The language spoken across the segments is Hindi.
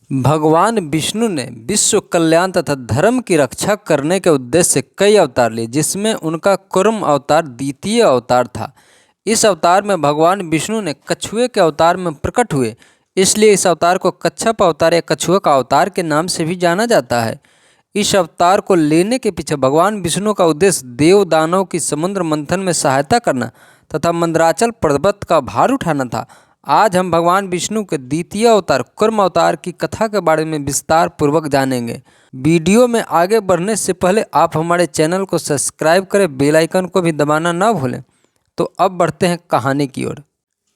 भगवान विष्णु ने विश्व कल्याण तथा धर्म की रक्षा करने के उद्देश्य से कई अवतार लिए, जिसमें उनका कूर्म अवतार द्वितीय अवतार था। इस अवतार में भगवान विष्णु ने कछुए के अवतार में प्रकट हुए, इसलिए इस अवतार को कच्छप अवतार या कछुआ का अवतार के नाम से भी जाना जाता है। इस अवतार को लेने के पीछे भगवान विष्णु का उद्देश्य देव दानव की समुद्र मंथन में सहायता करना तथा मंदराचल पर्वत का भार उठाना था। आज हम भगवान विष्णु के द्वितीय अवतार कूर्म अवतार की कथा के बारे में विस्तार पूर्वक जानेंगे। वीडियो में आगे बढ़ने से पहले आप हमारे चैनल को सब्सक्राइब करें, बेल आइकन को भी दबाना ना भूलें। तो अब बढ़ते हैं कहानी की ओर।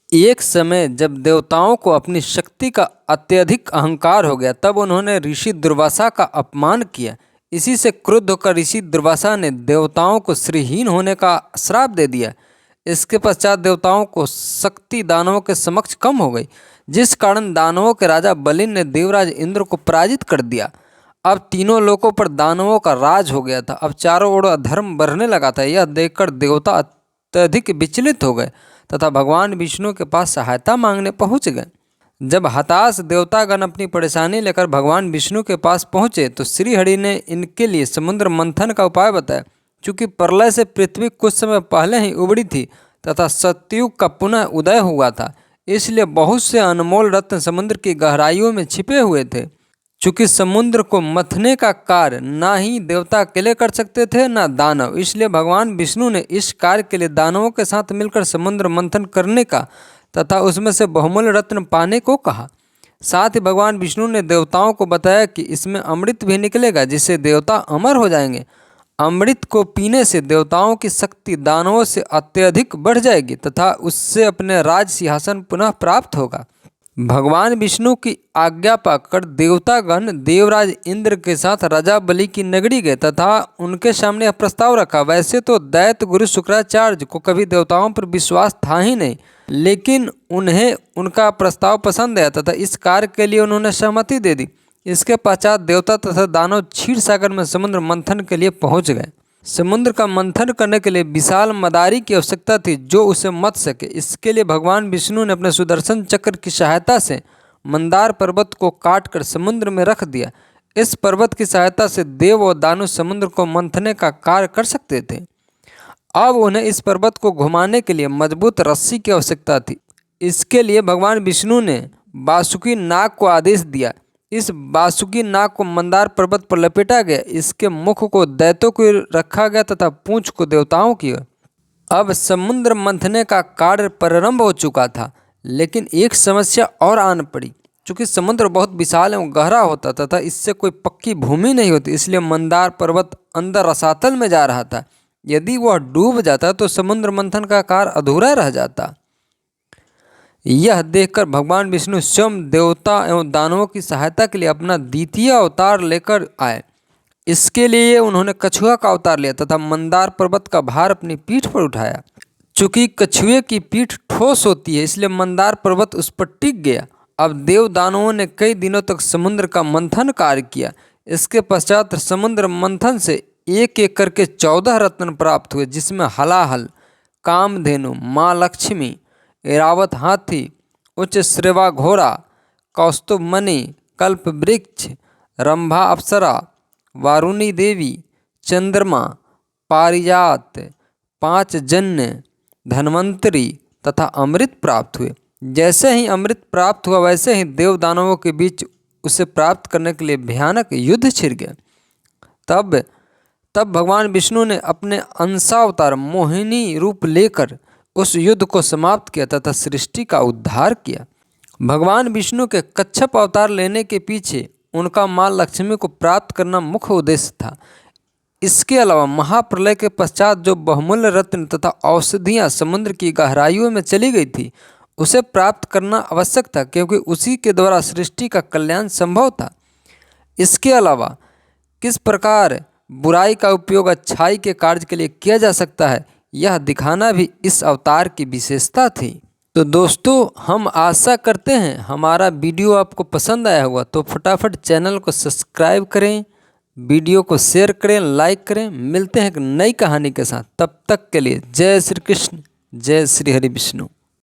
एक समय जब देवताओं को अपनी शक्ति का अत्यधिक अहंकार हो गया, तब उन्होंने ऋषि दुर्वासा का अपमान किया। इसी से क्रुद्ध होकर ऋषि दुर्वासा ने देवताओं को श्रीहीन होने का श्राप दे दिया। इसके पश्चात देवताओं को शक्ति दानवों के समक्ष कम हो गई, जिस कारण दानवों के राजा बलिन ने देवराज इंद्र को पराजित कर दिया। अब तीनों लोकों पर दानवों का राज हो गया था। अब चारों ओर अधर्म बढ़ने लगा था। यह देखकर देवता अत्यधिक विचलित हो गए तथा भगवान विष्णु के पास सहायता मांगने पहुंच गए। जब हताश देवतागण अपनी परेशानी लेकर भगवान विष्णु के पास पहुंचे, तो श्रीहरि ने इनके लिए समुद्र मंथन का उपाय बताया। चूँकि प्रलय से पृथ्वी कुछ समय पहले ही उबड़ी थी तथा सतयुग का पुनः उदय हुआ था, इसलिए बहुत से अनमोल रत्न समुद्र की गहराइयों में छिपे हुए थे। चूँकि समुद्र को मथने का कार्य ना ही देवता अकेले कर सकते थे ना दानव, इसलिए भगवान विष्णु ने इस कार्य के लिए दानवों के साथ मिलकर समुद्र मंथन करने का तथा उसमें से बहुमूल्य रत्न पाने को कहा। साथ ही भगवान विष्णु ने देवताओं को बताया कि इसमें अमृत भी निकलेगा, जिससे देवता अमर हो जाएंगे। अमृत को पीने से देवताओं की शक्ति दानवों से अत्यधिक बढ़ जाएगी तथा उससे अपने राज सिंहासन पुनः प्राप्त होगा। भगवान विष्णु की आज्ञा पाकर देवतागण देवराज इंद्र के साथ राजा बलि की नगरी गए तथा उनके सामने यह प्रस्ताव रखा। वैसे तो दैत्य गुरु शुक्राचार्य को कभी देवताओं पर विश्वास था ही नहीं, लेकिन उन्हें उनका प्रस्ताव पसंद आया तथा इस कार्य के लिए उन्होंने सहमति दे दी। इसके पश्चात देवता तथा दानव क्षीर सागर में समुद्र मंथन के लिए पहुंच गए। समुद्र का मंथन करने के लिए विशाल मदारी की आवश्यकता थी, जो उसे मथ सके। इसके लिए भगवान विष्णु ने अपने सुदर्शन चक्र की सहायता से मंदार पर्वत को काटकर समुद्र में रख दिया। इस पर्वत की सहायता से देव और दानव समुद्र को मंथने का कार्य कर सकते थे। अब उन्हें इस पर्वत को घुमाने के लिए मजबूत रस्सी की आवश्यकता थी। इसके लिए भगवान विष्णु ने वासुकी नाग को आदेश दिया। इस वासुकी नाग को मंदार पर्वत पर लपेटा गया। इसके मुख को दैत्यों को रखा गया तथा पूंछ को देवताओं की। अब समुद्र मंथने का कार्य प्रारंभ हो चुका था, लेकिन एक समस्या और आन पड़ी। चूँकि समुद्र बहुत विशाल एवं गहरा होता तथा इससे कोई पक्की भूमि नहीं होती, इसलिए मंदार पर्वत अंदर रसातल में जा रहा था। यदि वह डूब जाता तो समुद्र मंथन का कार्य अधूरा रह जाता। यह देखकर भगवान विष्णु स्वयं देवता एवं दानवों की सहायता के लिए अपना द्वितीय अवतार लेकर आए। इसके लिए उन्होंने कछुआ का अवतार लिया तथा मंदार पर्वत का भार अपनी पीठ पर उठाया। चूँकि कछुए की पीठ ठोस होती है, इसलिए मंदार पर्वत उस पर टिक गया। अब देव दानवों ने कई दिनों तक समुद्र का मंथन कार्य किया। इसके पश्चात समुद्र मंथन से एक एक करके 14 रत्न प्राप्त हुए, जिसमें हलाहल, कामधेनु, माँ लक्ष्मी, ऐरावत हाथी, उच्च श्रेवा घोड़ा, कौस्तुभ मणि, कल्प वृक्ष, रंभा अप्सरा, वारुणी देवी, चंद्रमा, पारिजात, 5 जन्य, धन्वंतरी तथा अमृत प्राप्त हुए। जैसे ही अमृत प्राप्त हुआ, वैसे ही देव दानवों के बीच उसे प्राप्त करने के लिए भयानक युद्ध छिड़ गया। तब भगवान विष्णु ने अपने अंशावतार मोहिनी रूप लेकर उस युद्ध को समाप्त किया तथा सृष्टि का उद्धार किया। भगवान विष्णु के कच्छप अवतार लेने के पीछे उनका माँ लक्ष्मी को प्राप्त करना मुख्य उद्देश्य था। इसके अलावा महाप्रलय के पश्चात जो बहुमूल्य रत्न तथा औषधियाँ समुद्र की गहराइयों में चली गई थी, उसे प्राप्त करना आवश्यक था, क्योंकि उसी के द्वारा सृष्टि का कल्याण संभव था। इसके अलावा किस प्रकार बुराई का उपयोग अच्छाई के कार्य के लिए किया जा सकता है, यह दिखाना भी इस अवतार की विशेषता थी। तो दोस्तों, हम आशा करते हैं हमारा वीडियो आपको पसंद आया होगा। तो फटाफट चैनल को सब्सक्राइब करें, वीडियो को शेयर करें, लाइक करें। मिलते हैं एक नई कहानी के साथ। तब तक के लिए जय श्री कृष्ण, जय श्री हरि विष्णु।